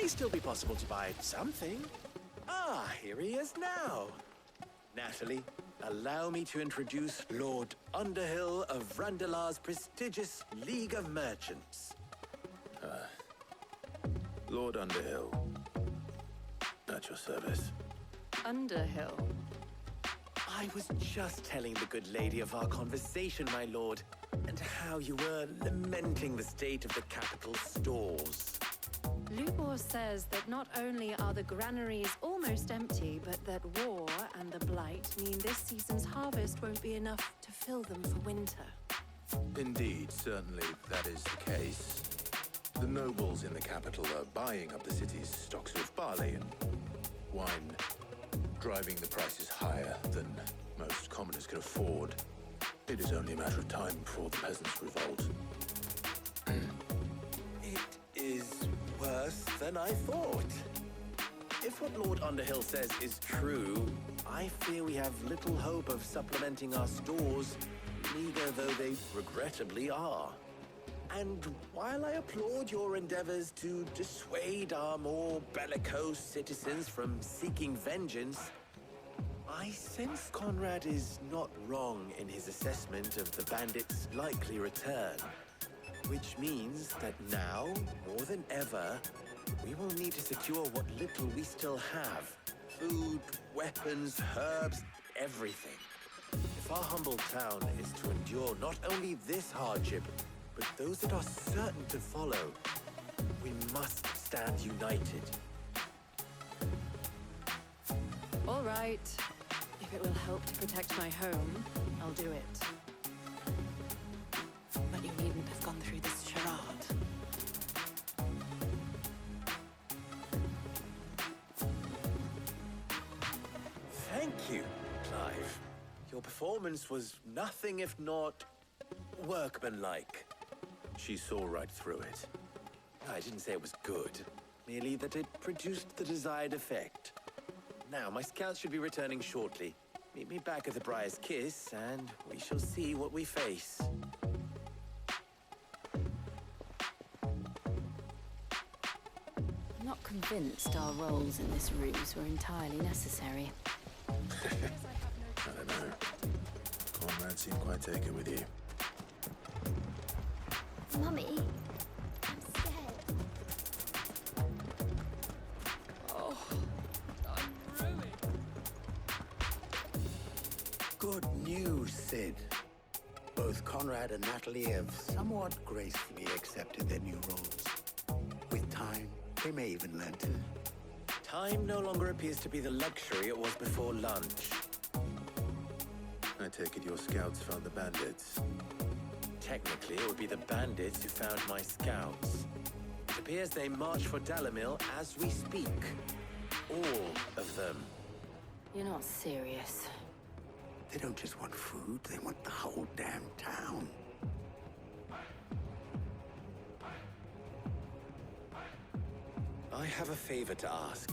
may still be possible to buy something. Ah, here he is now. Natalie, allow me to introduce Lord Underhill of Randalar's prestigious League of Merchants. Lord Underhill. At your service. Underhill? I was just telling the good lady of our conversation, my lord, and how you were lamenting the state of the capital's stores. Lubor says that not only are the granaries almost empty, but that war and the blight mean this season's harvest won't be enough to fill them for winter. Indeed, certainly that is the case. The nobles in the capital are buying up the city's stocks of barley and wine, driving the prices higher than most commoners can afford. It is only a matter of time before the peasants revolt. It is worse than I thought. If what Lord Underhill says is true, I fear we have little hope of supplementing our stores, meager though they regrettably are. And while I applaud your endeavors to dissuade our more bellicose citizens from seeking vengeance, I sense Conrad is not wrong in his assessment of the bandits' likely return. Which means that now, more than ever, we will need to secure what little we still have. Food, weapons, herbs, everything. If our humble town is to endure not only this hardship, but those that are certain to follow, we must stand united. All right. If it will help to protect my home, I'll do it. But you needn't have gone through this charade. Thank you, Clive. Your performance was nothing if not workmanlike. She saw right through it. I didn't say it was good, merely that it produced the desired effect. Now, my scouts should be returning shortly. Meet me back at the Briar's Kiss, and we shall see what we face. I'm not convinced our roles in this ruse were entirely necessary. I don't know. Conrad seemed quite taken with you. Mummy, I'm scared. Oh, I'm ruined. Good news, Sid. Both Conrad and Natalie have somewhat gracefully accepted their new roles. With time, they may even learn to... Time no longer appears to be the luxury it was before lunch. I take it your scouts found the bandits. Technically, it would be the bandits who found my scouts. It appears they march for Dalamil as we speak. All of them. You're not serious. They don't just want food, they want the whole damn town. I have a favor to ask.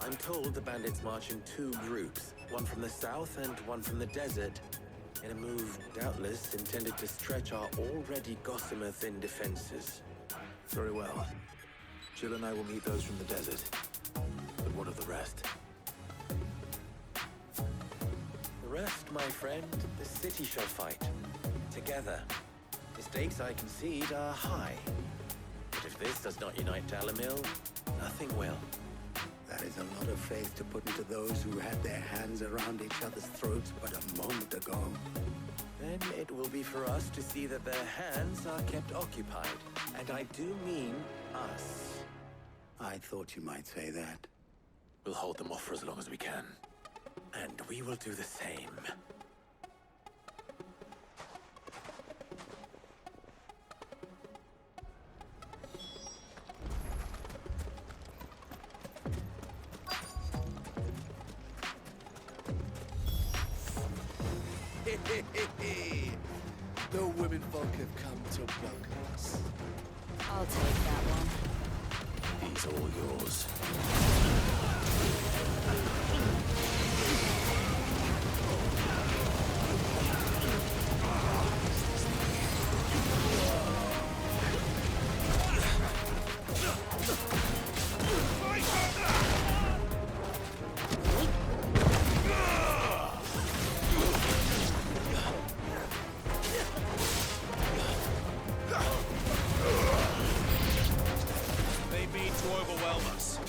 I'm told the bandits march in two groups, one from the south and one from the desert, in a move doubtless intended to stretch our already gossamer-thin defenses. Very well. Jill and I will meet those from the desert. But what of the rest? The rest, my friend, the city shall fight. Together. The stakes, I concede, are high. But if this does not unite Dalamil, nothing will. That is a lot of faith to put into those who had their hands around each other's throats but a moment ago. Then it will be for us to see that their hands are kept occupied. And I do mean us. I thought you might say that. We'll hold them off for as long as we can. And we will do the same. The women folk have come to welcome us. I'll take that one. He's all yours. overwhelm us.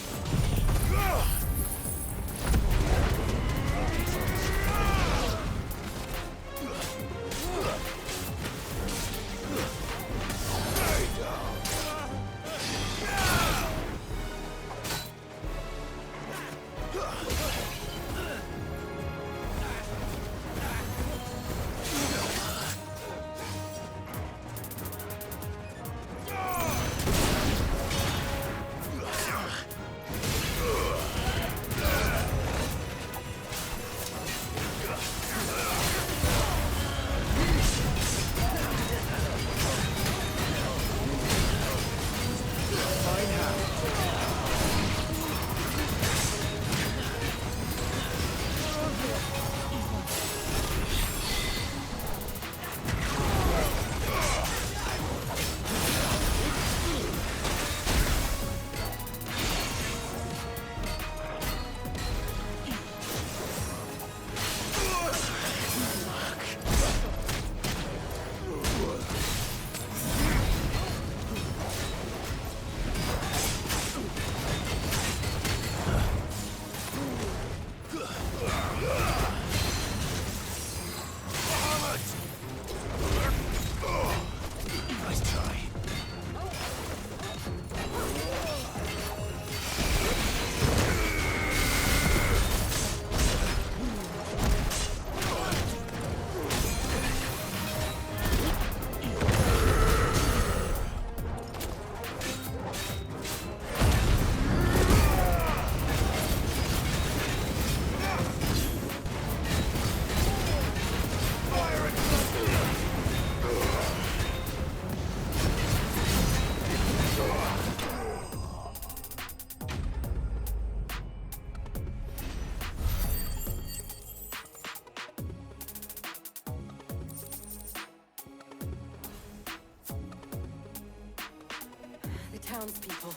Townspeople.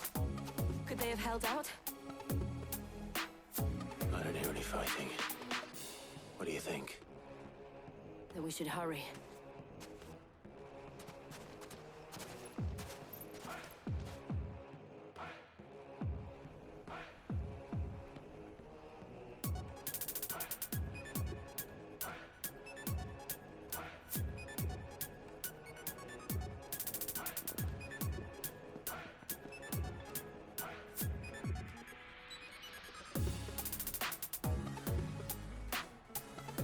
Could they have held out? I don't hear any fighting. What do you think? That we should hurry.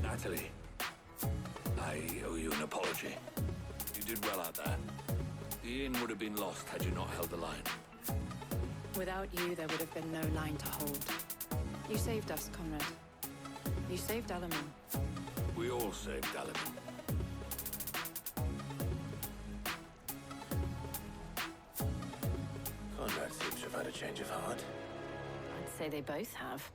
Natalie, I owe you an apology. You did well out there. The inn would have been lost had you not held the line. Without you, there would have been no line to hold. You saved us, Conrad. You saved Alaman. We all saved Alaman. Conrad seems to have had a change of heart. I'd say they both have.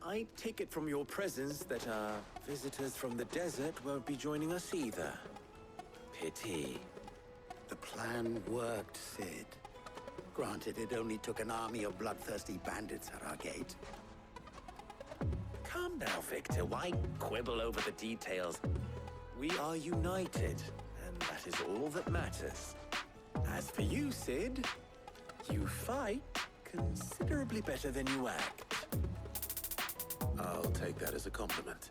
I take it from your presence that our visitors from the desert won't be joining us either. Pity. The plan worked, Sid. Granted, it only took an army of bloodthirsty bandits at our gate. Calm now, Victor. Why quibble over the details? We are united, and that is all that matters. As for you, Sid, you fight considerably better than you act. I'll take that as a compliment.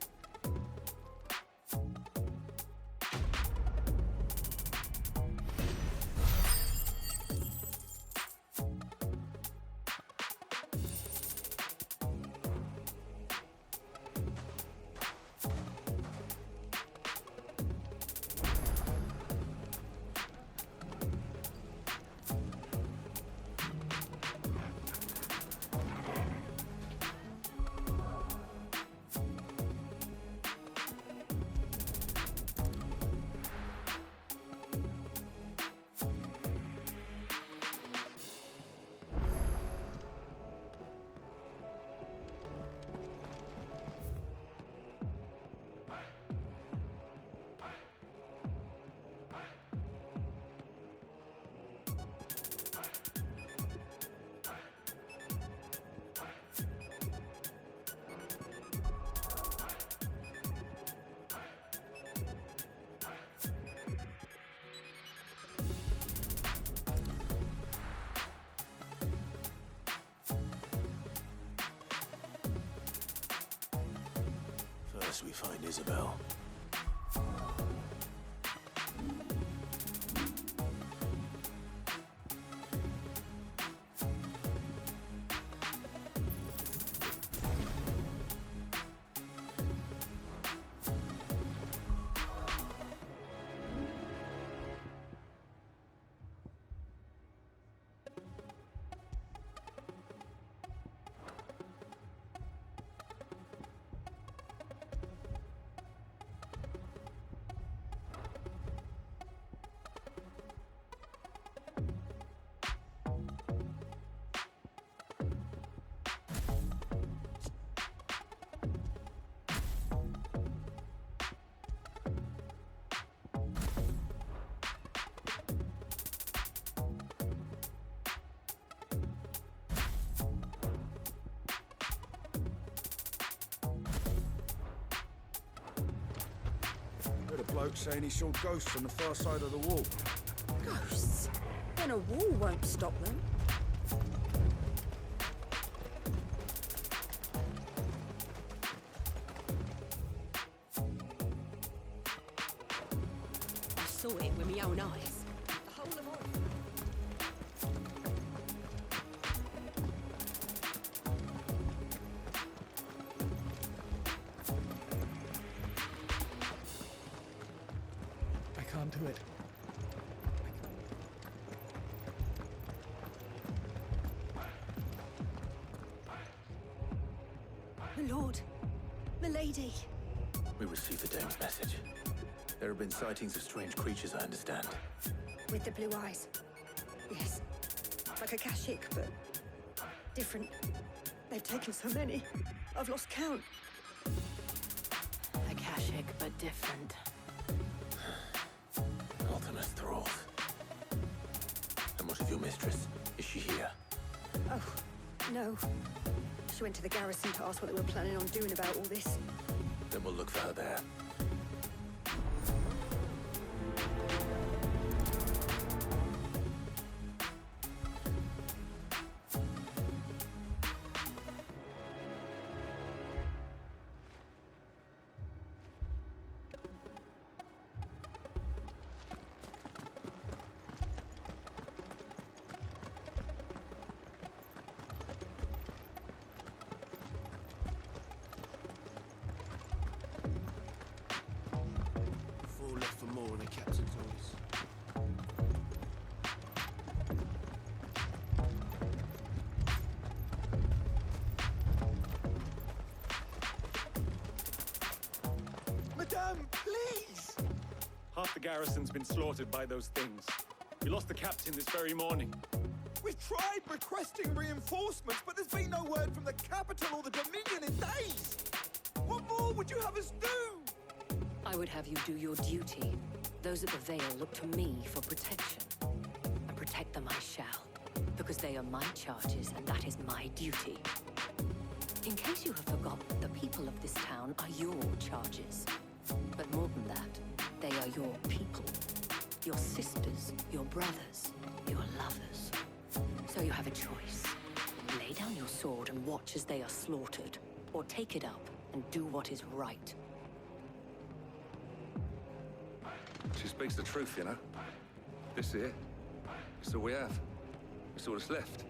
unless we find Isabel. Heard a bloke saying he saw ghosts on the far side of the wall. Ghosts? Then a wall won't stop them. I saw it with my own eyes. The whole of all. I can't do it. My lord. My lady. We received the dame's message. There have been sightings of strange creatures, I understand. With the blue eyes. Yes. Like a Kashik, but different. They've taken so many. I've lost count. Akashic, but different. Ultimus thralls. And what of your mistress? Is she here? Oh, no. She went to the garrison to ask what they were planning on doing about all this. Then we'll look for her there. Four left for more in the captain's orders. Madame, please! Half the garrison's been slaughtered by those things. We lost the captain this very morning. We've tried requesting reinforcements, but there's been no word from the capital or the Dominion in days! What more would you have us do? I would have you do your duty. Those at the Vale look to me for protection. And protect them I shall, because they are my charges, and that is my duty. In case you have forgotten, the people of this town are your charges. But more than that, they are your people. Your sisters, your brothers, your lovers. So you have a choice. Lay down your sword and watch as they are slaughtered, or take it up and do what is right. She speaks the truth, you know. This here, it's all we have. It's all that's left.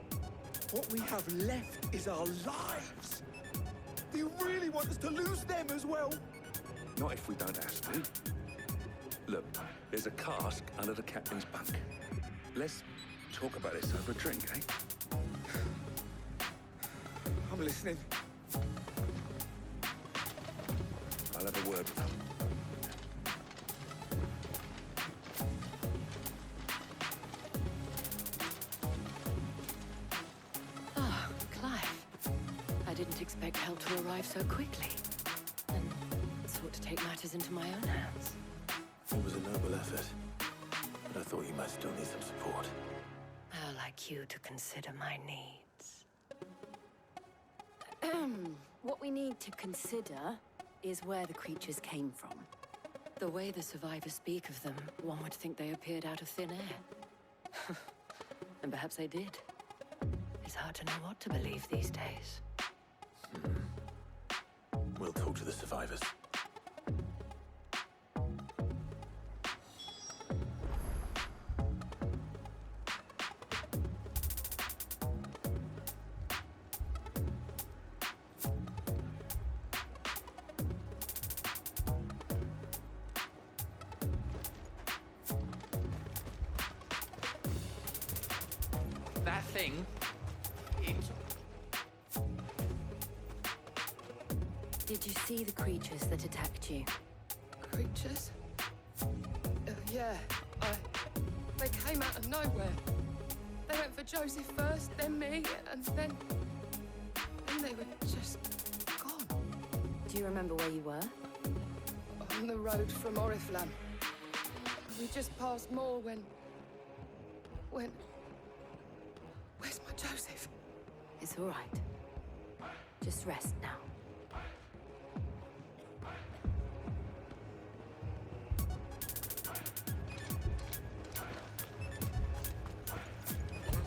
What we have left is our lives! Do you really want us to lose them as well? Not if we don't have to. Look, there's a cask under the captain's bunk. Let's talk about this over a drink, eh? I'm listening. I'll have a word with them. Ah, Clive. I didn't expect help to arrive so quickly. And sought to take matters into my own hands. It was a noble effort, but I thought you might still need some support. How like you to consider my needs. What we need to consider is where the creatures came from. The way the survivors speak of them, one would think they appeared out of thin air. And perhaps they did. It's hard to know what to believe these days. We'll talk to the survivors. thing. It... Did you see the creatures that attacked you? Creatures? Yeah, they came out of nowhere. They went for Joseph first, then me, and then they were just gone. Do you remember where you were? On the road from Oriflamme. We just passed more when... Where's my Joseph? It's all right. Just rest now.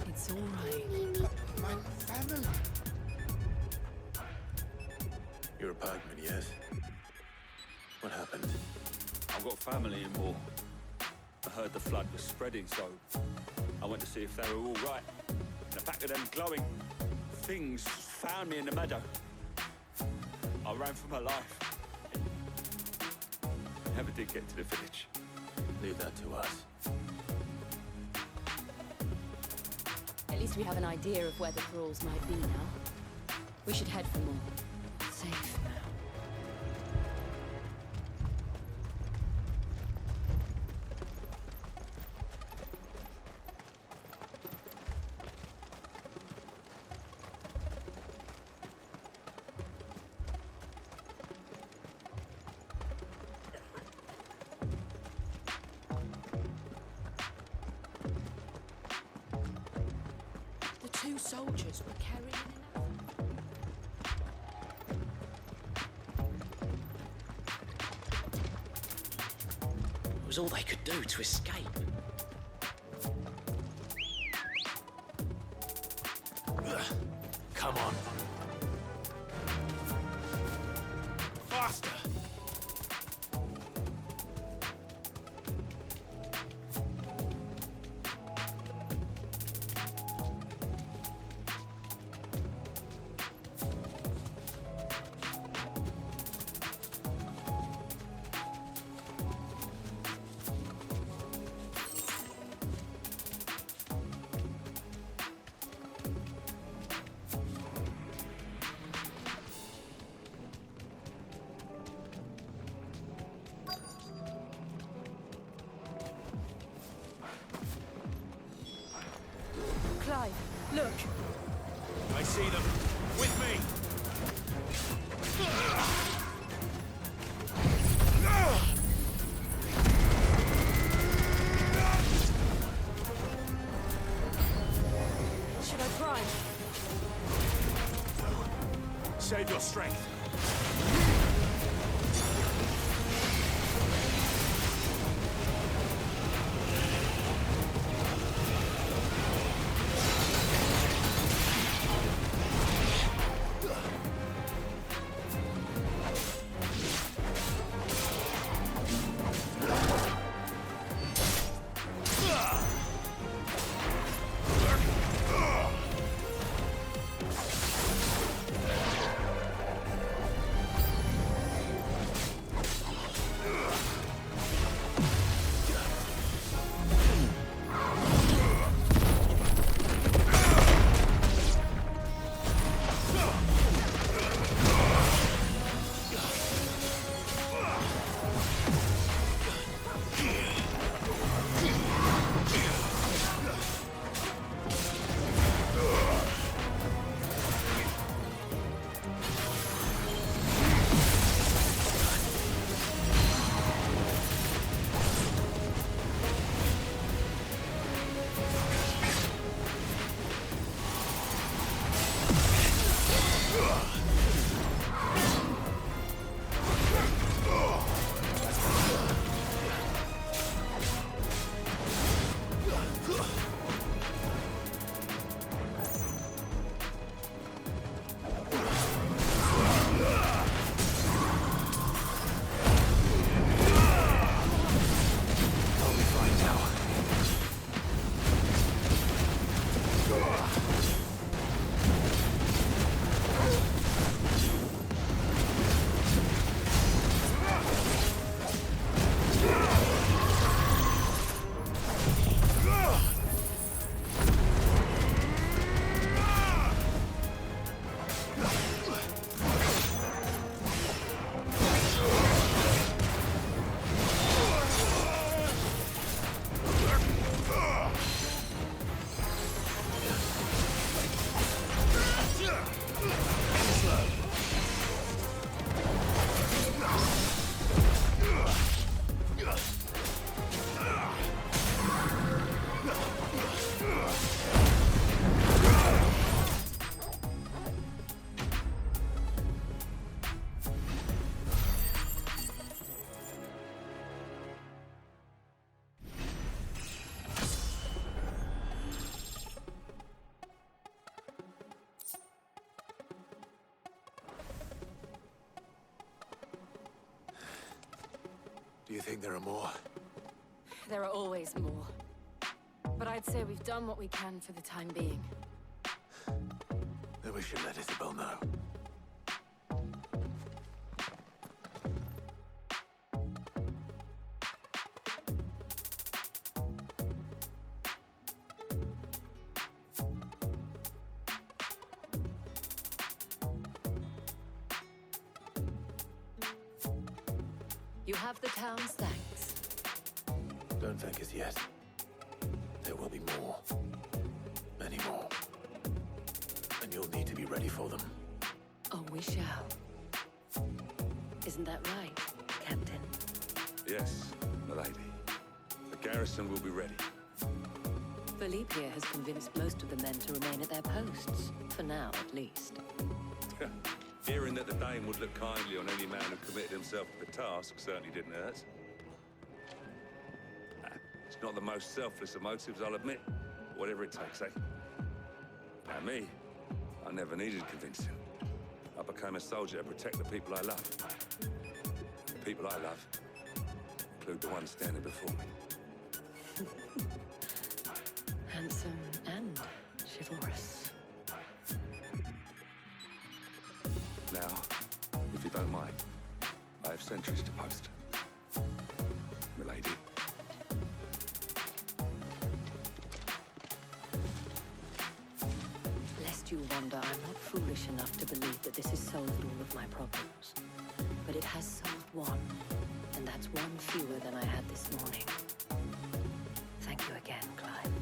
It's all right. My family. You're a pikeman, yes? What happened? I've got family in war. I heard the flood was spreading, so I went to see if they were all right. And the back of them glowing things found me in the meadow. I ran for my life. Never did get to the village. Leave that to us. At least we have an idea of where the thralls might be now. We should head for more. Safe now. Two soldiers were carrying It was all they could do to escape. Ugh. Come on. Faster! Clive, look. I see them. With me! Should I try? Save your strength. Do you think there are more? There are always more. But I'd say we've done what we can for the time being. Then we should let Isabel know. You have the town's thanks. Don't thank us yet. There will be more. Many more. And you'll need to be ready for them. Oh, we shall. Isn't that right, Captain? Yes, milady. The garrison will be ready. Philippe here has convinced most of the men to remain at their posts. For now, at least. Hearing that the Dane would look kindly on any man who committed himself to the task certainly didn't hurt. It's not the most selfless of motives, I'll admit. Whatever it takes, eh? Now me, I never needed convincing. I became a soldier to protect the people I love. The people I love include the one standing before me. Handsome and chivalrous. Now, if you don't mind, I have sentries to post. Milady. Lest you wonder, I'm not foolish enough to believe that this has solved all of my problems. But it has solved one, and that's one fewer than I had this morning. Thank you again, Clive.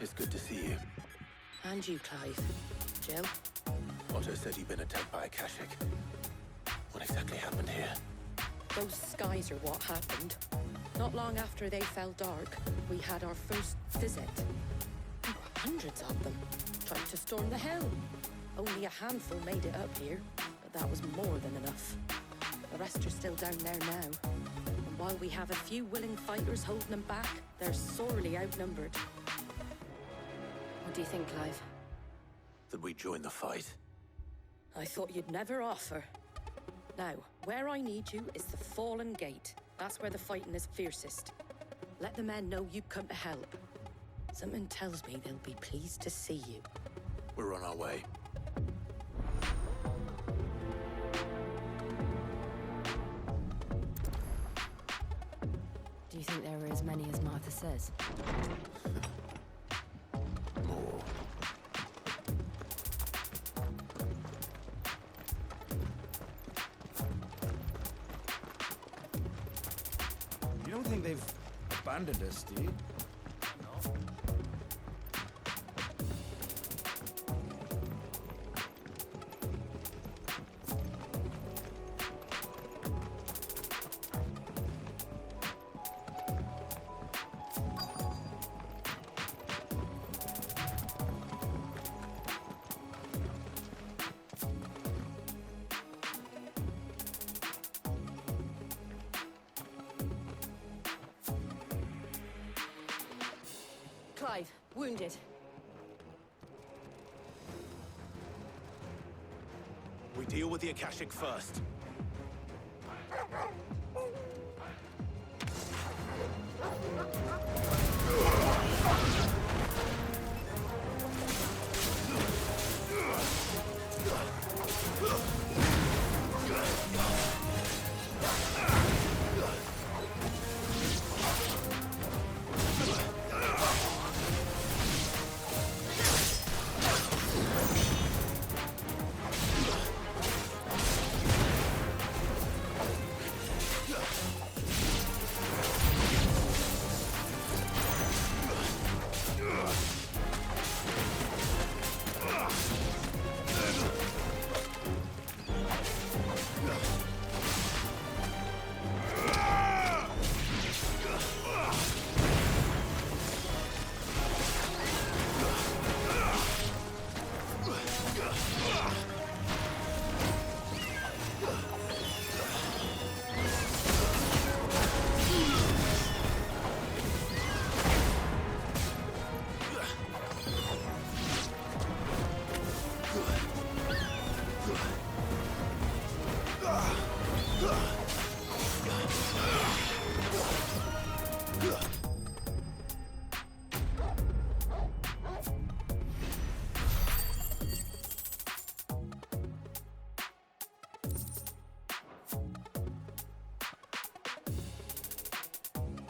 It's good to see you. And you, Clive. Jill? Otto said you'd been attacked by a Kashik. What exactly happened here? Those skies are what happened. Not long after they fell dark, we had our first visit. There were hundreds of them, trying to storm the hill. Only a handful made it up here, but that was more than enough. The rest are still down there now. And while we have a few willing fighters holding them back, they're sorely outnumbered. What do you think, Clive? That we join the fight? I thought you'd never offer. Now, where I need you is the Fallen Gate. That's where the fighting is fiercest. Let the men know you've come to help. Something tells me they'll be pleased to see you. We're on our way. Do you think there are as many as Martha says? More. You don't think they've abandoned us, do you? Wounded. We deal with the Akashic first.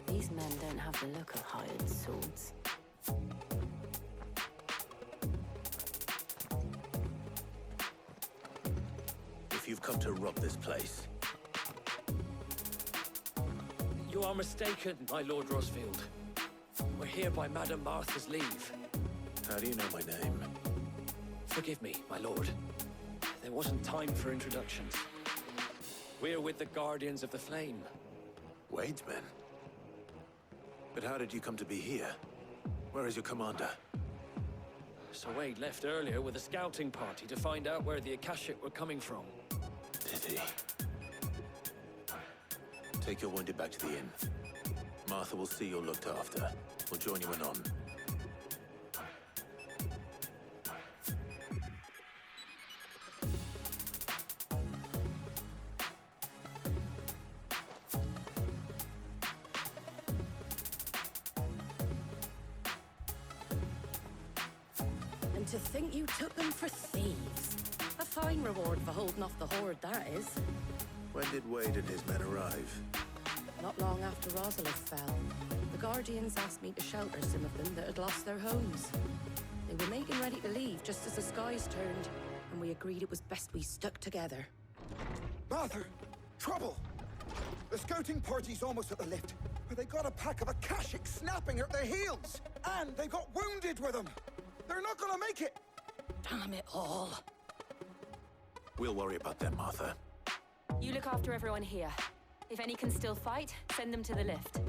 These men don't have the look of hired swords. If you've come to rob this place, You are mistaken, my Lord Rosfield. We're here by Madame Martha's leave. how do you know my name? Forgive me, my lord. There wasn't time for introductions. We're with the Guardians of the Flame. Wade's men? But how did you come to be here? Where is your commander? Sir Wade left earlier with a scouting party to find out where the Akashic were coming from. Did he? Take your wounded back to the inn. Martha will see you're looked after. We'll join you anon. And to think you took them for thieves. A fine reward for holding off the horde, that is. When did Wade and his men arrive? Not long after Rosalith fell, the Guardians asked me to shelter some of them that had lost their homes. They were making ready to leave just as the skies turned, and we agreed it was best we stuck together. Martha! Trouble! The scouting party's almost at the lift, but they got a pack of Akashic snapping at their heels! And they got wounded with them! They're not gonna make it! Damn it all. We'll worry about them, Martha. You look after everyone here. If any can still fight, send them to the lift.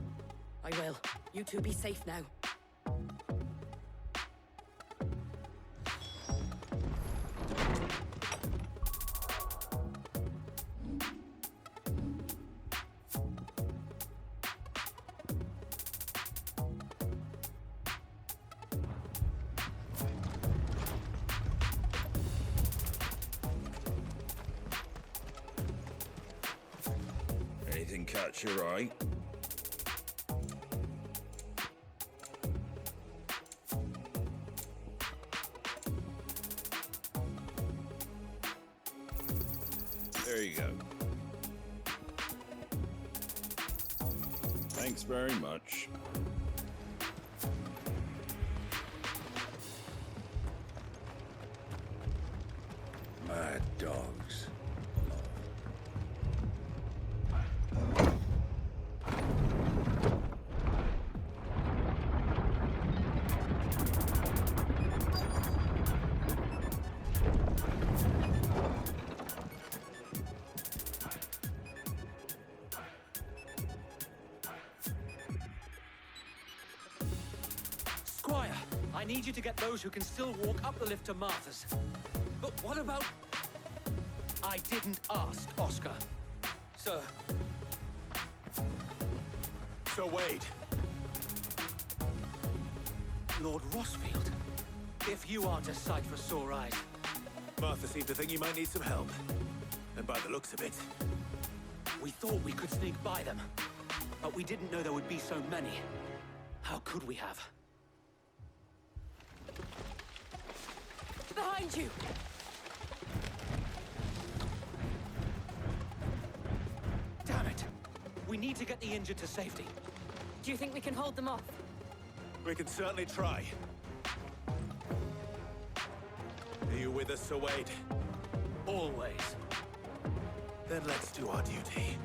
I will. You two be safe now. Anything catch your eye? There you go. Thanks very much. Mad dogs. Squire, I need you to get those who can still walk up the lift to Martha's. But what about... I didn't ask, Oscar. Sir. So Wade. Lord Rossfield. If you aren't a sight for sore eyes. Martha seemed to think you might need some help. And by the looks of it... We thought we could sneak by them, but we didn't know there would be so many. How could we have? Behind you! Damn it! We need to get the injured to safety. Do you think we can hold them off? We can certainly try. Are you with us, Sir Wade? Always. Then let's do our duty.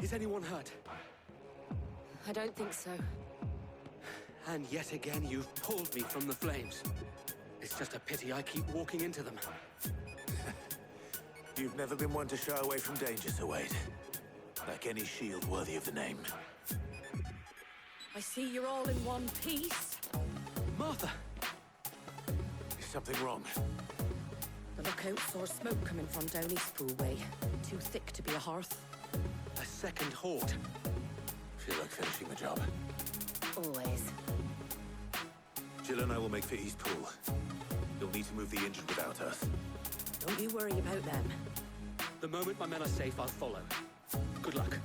Is anyone hurt? I don't think so. And yet again, you've pulled me from the flames. It's just a pity I keep walking into them. You've never been one to shy away from danger, Sir Wade. Like any shield worthy of the name. I see you're all in one piece. Martha! Is something wrong? The lookout saw smoke coming from down East Pool way. Too thick to be a hearth. A second horde. Feel like finishing the job. Always. Jill and I will make for East Pool. You'll need to move the injured without us. Don't you worry about them. The moment my men are safe, I'll follow. Good luck.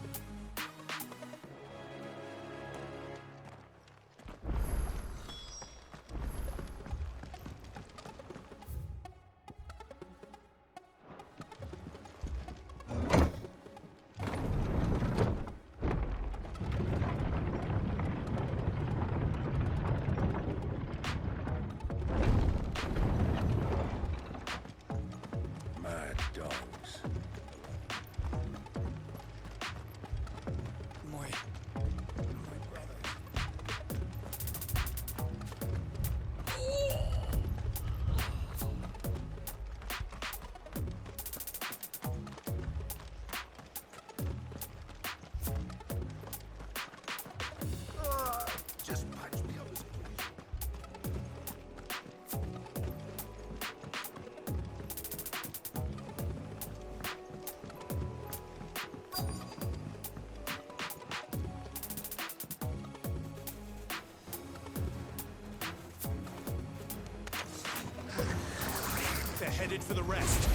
headed for the rest.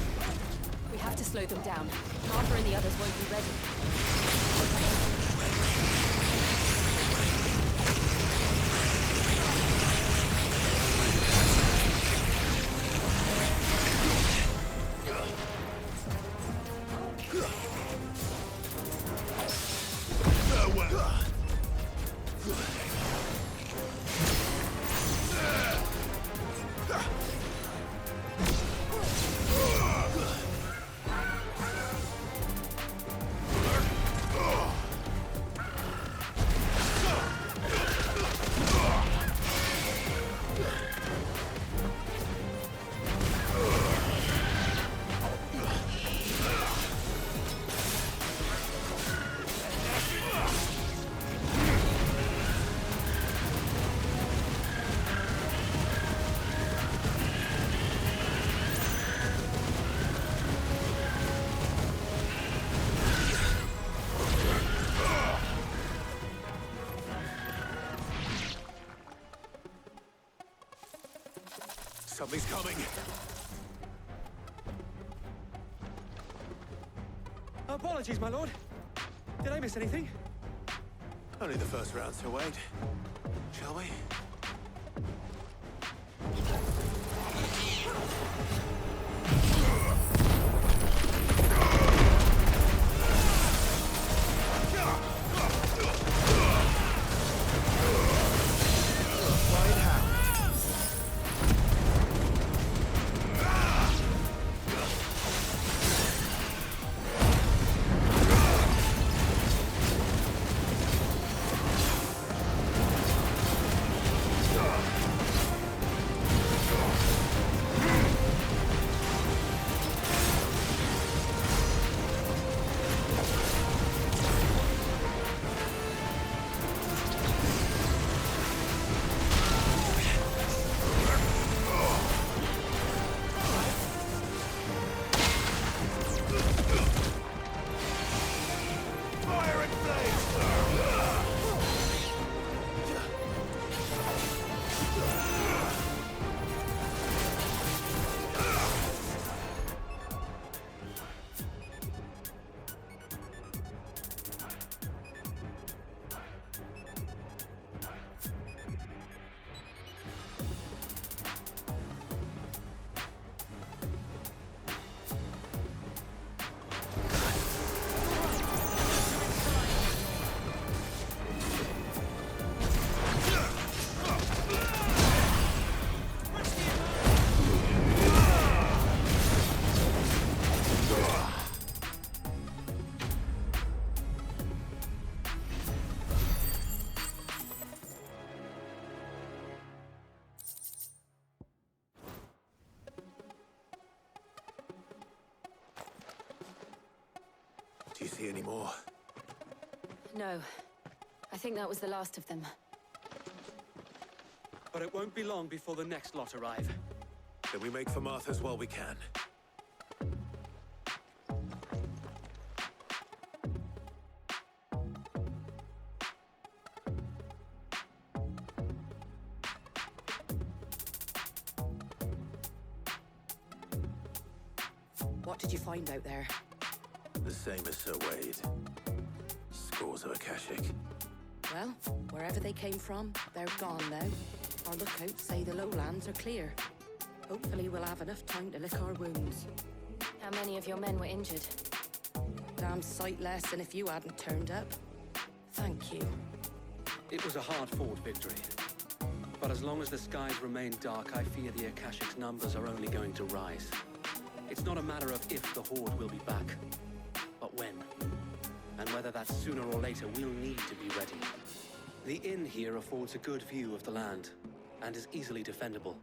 We have to slow them down. Martha and the others won't be ready. Something's coming. Apologies, my lord. Did I miss anything? Only the first round to wait. Shall we? Do you see any more? No. I think that was the last of them. But it won't be long before the next lot arrive. Then we make for Martha's while we can. What did you find out there? The same as Sir Wade. Scores of Akashic. Well, wherever they came from, they're gone now. Our lookouts say the lowlands are clear. Hopefully we'll have enough time to lick our wounds. How many of your men were injured? Damn sight less than if you hadn't turned up. Thank you. It was a hard-fought victory. But as long as the skies remain dark, I fear the Akashic's numbers are only going to rise. It's not a matter of if the Horde will be back, but when. And whether that's sooner or later, we'll need to be ready. The inn here affords a good view of the land, and is easily defendable.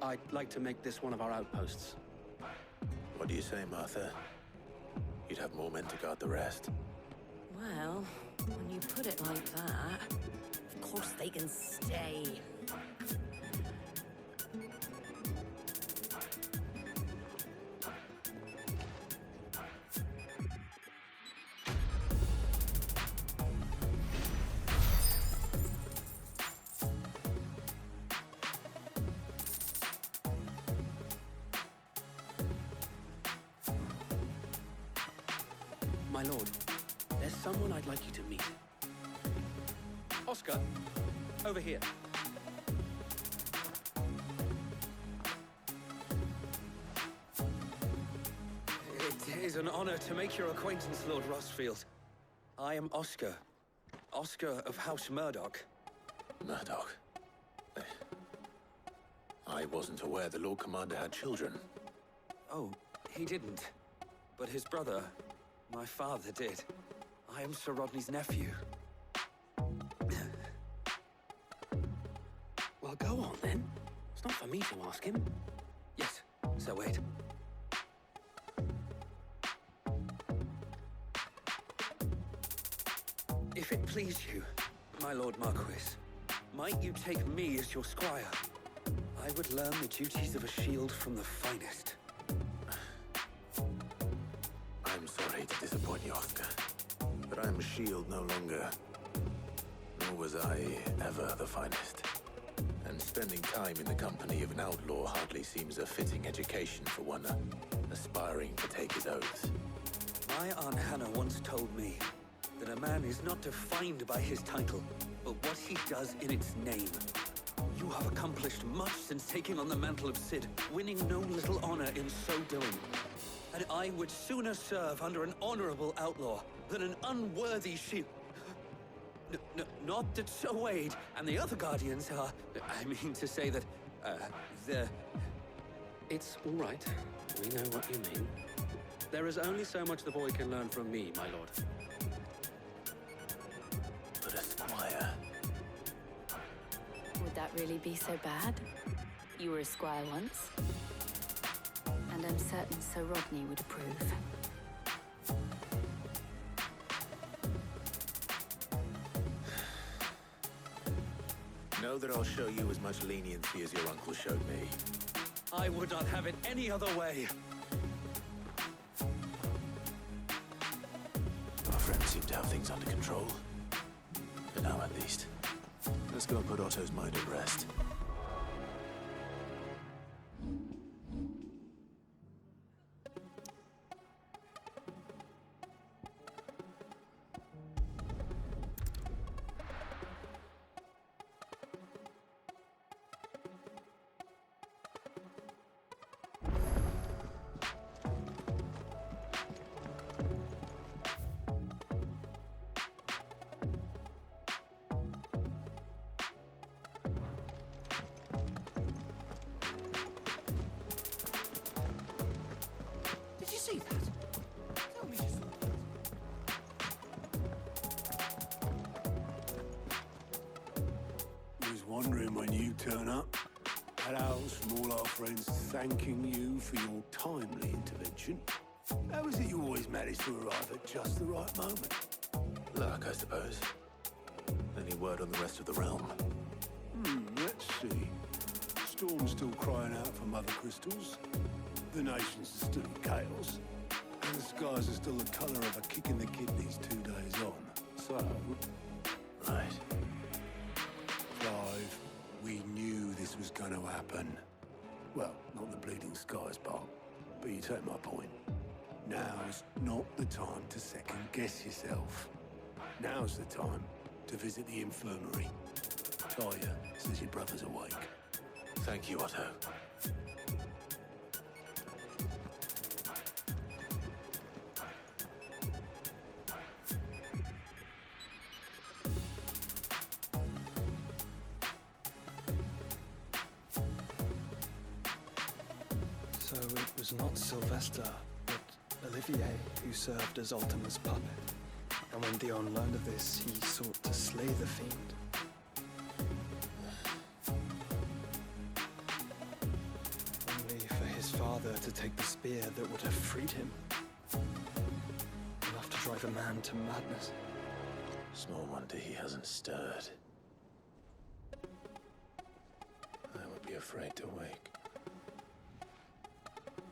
I'd like to make this one of our outposts. What do you say, Martha? You'd have more men to guard the rest. Well, when you put it like that, of course they can stay. My lord, there's someone I'd like you to meet. Oscar, over here. It is an honor to make your acquaintance, Lord Rosfield. I am Oscar. Oscar of House Murdoch. Murdoch? I wasn't aware the Lord Commander had children. Oh, he didn't. But his brother, my father, did. I am Sir Rodney's nephew. Well, go on, then. It's not for me to ask him. Yes, Sir Wade. If it please you, my Lord Marquis, might you take me as your squire? I would learn the duties of a shield from the finest. I'm sorry to disappoint you, Oscar, but I'm a shield no longer. Nor was I ever the finest. And spending time in the company of an outlaw hardly seems a fitting education for one aspiring to take his oaths. My Aunt Hannah once told me that a man is not defined by his title, but what he does in its name. You have accomplished much since taking on the mantle of Cid, winning no little honor in so doing. And I would sooner serve under an honorable outlaw than an unworthy shield. Not that Sir Wade and the other Guardians are... I mean to say that, It's all right. We know what you mean. There is only so much the boy can learn from me, my lord. But a squire... Would that really be so bad? You were a squire once. And I'm certain Sir Rodney would approve. Know that I'll show you as much leniency as your uncle showed me. I would not have it any other way. Our friends seem to have things under control. For now, at least. Let's go and put Otto's mind at rest. See that? Tell me you saw that. Was wondering when you turn up. Hellos from all our friends thanking you for your timely intervention. How is it you always manage to arrive at just the right moment? Luck, I suppose. Any word on the rest of the realm? Let's see. Storm's still crying out for mother crystals. The nations are still in chaos. And the skies are still the colour of a kick in the kidneys 2 days on. So... Right. Clive, we knew this was going to happen. Well, not the bleeding skies part, but you take my point. Now's not the time to second-guess yourself. Now's the time to visit the infirmary. Talia says your brother's awake. Thank you, Otto. So it was not Sylvester, but Olivier who served as Ultima's puppet. And when Dion learned of this, he sought to slay the fiend. Only for his father to take the spear that would have freed him. Enough to drive a man to madness. Small wonder he hasn't stirred. I would be afraid to wake.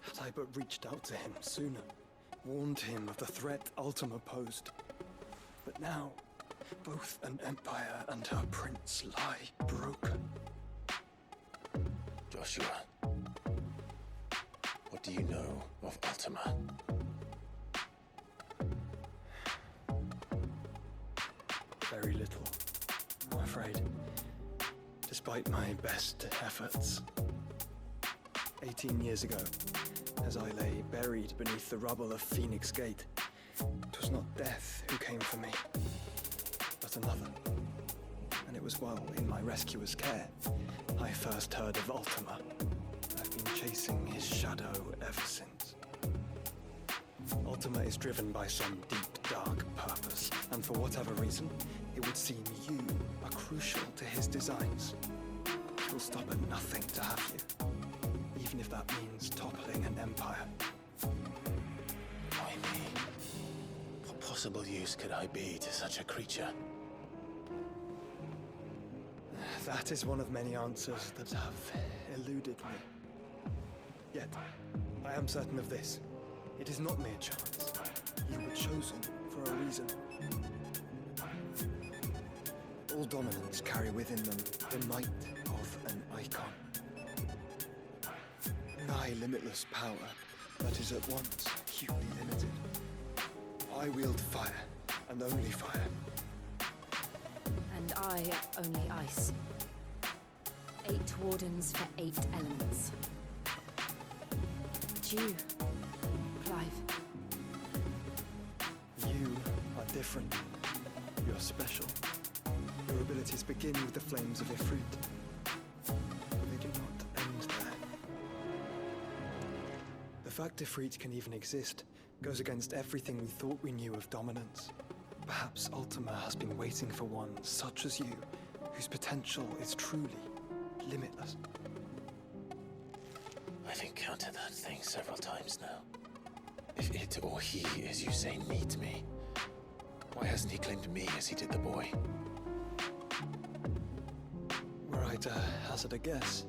Had I but reached out to him sooner, warned him of the threat Ultima posed. But now, both an empire and her prince lie broken. Joshua, what do you know of Ultima? despite my best efforts. 18 years ago, as I lay buried beneath the rubble of Phoenix Gate, it was not death who came for me, but another. And it was while in my rescuer's care, I first heard of Ultima. I've been chasing his shadow ever since. Ultima is driven by some deep, dark purpose, and for whatever reason, it would seem you are crucial to his designs. He will stop at nothing to have you, even if that means toppling an empire. Why me? What possible use could I be to such a creature? That is one of many answers that have eluded me. Yet, I am certain of this. It is not mere chance. You were chosen for a reason. All dominants carry within them the might of an icon. Nigh limitless power that is at once acutely limited. I wield fire, and only fire. And I only ice. 8 wardens for 8 elements. But you, Clive. You are different. You're special. Your abilities begin with the flames of Ifrit. They do not end there. The fact Ifrit can even exist goes against everything we thought we knew of dominance. Perhaps Ultima has been waiting for one such as you, whose potential is truly limitless. I've encountered that thing several times now. If it or he, as you say, needs me, why hasn't he claimed me as he did the boy? Were I to hazard a guess,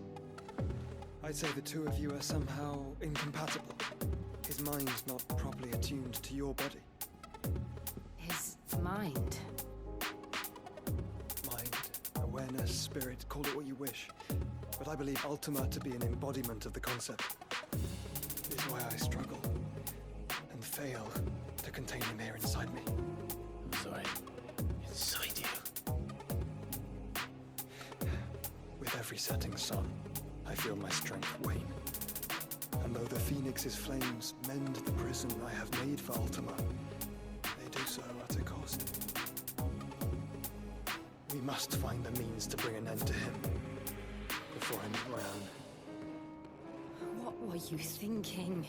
I'd say the two of you are somehow incompatible. His mind's not properly attuned to your body. His mind. Mind, awareness, spirit, call it what you wish. But I believe Ultima to be an embodiment of the concept. It is why I struggle and fail to contain him here inside me. Sorry, inside you? With every setting sun, I feel my strength wane. And though the Phoenix's flames mend the prison I have made for Ultima, they do so at a cost. We must find a means to bring an end to him before I meet my own. What were you thinking?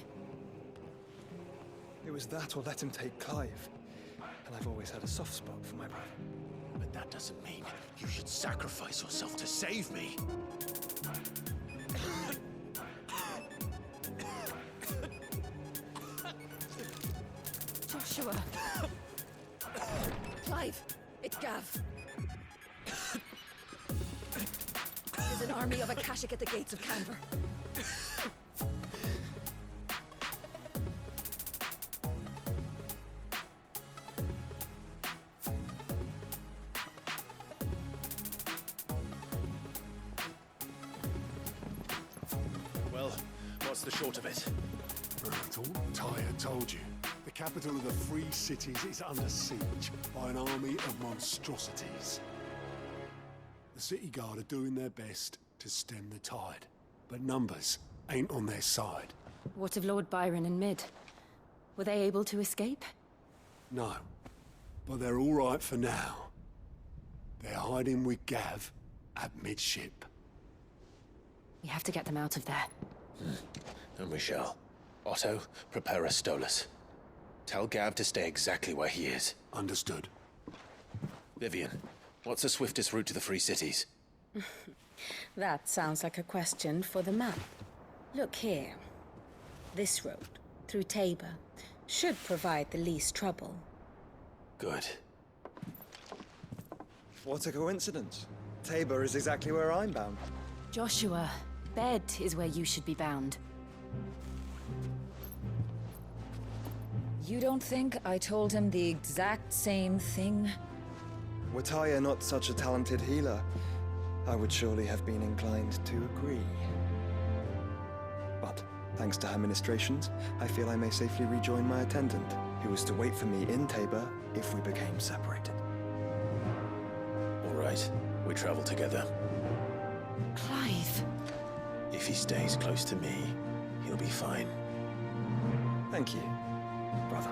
It was that or let him take Clive. And I've always had a soft spot for my brother. But that doesn't mean you should sacrifice yourself to save me. Joshua! Clive! It's Gav! There's an army of Akashic at the gates of Canver. Well, what's the short of it? Brutal. Tyre told you. The capital of the Free Cities is under siege by an army of monstrosities. The city guard are doing their best to stem the tide, but numbers ain't on their side. What of Lord Byron and Mid? Were they able to escape? No, but they're all right for now. They're hiding with Gav at midship. We have to get them out of there. And we shall. Otto, prepare a Stolas. Tell Gav to stay exactly where he is. Understood. Vivian, what's the swiftest route to the Free Cities? That sounds like a question for the map. Look here. This road, through Tabor, should provide the least trouble. Good. What a coincidence. Tabor is exactly where I'm bound. Joshua, bed is where you should be bound. You don't think I told him the exact same thing? Were Tyre not such a talented healer, I would surely have been inclined to agree. But, thanks to her ministrations, I feel I may safely rejoin my attendant, who was to wait for me in Tabor if we became separated. All right, we travel together. Clive. If he stays close to me, he'll be fine. Thank you, brother.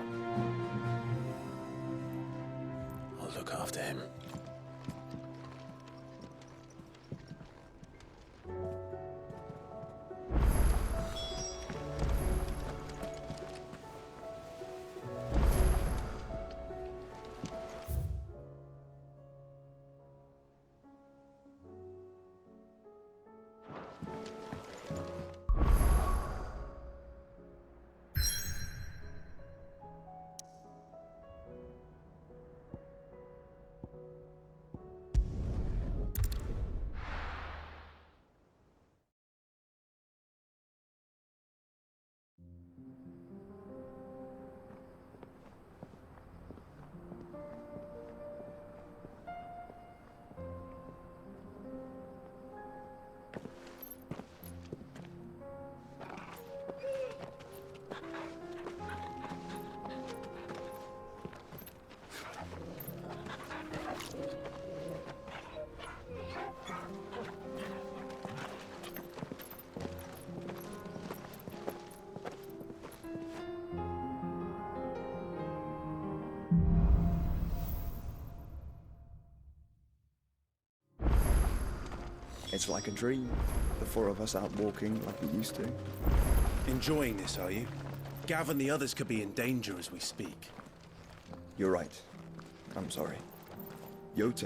I'll look after him. It's like a dream. The four of us out walking like we used to. Enjoying this, are you? Gav and the others could be in danger as we speak. You're right. I'm sorry. Yote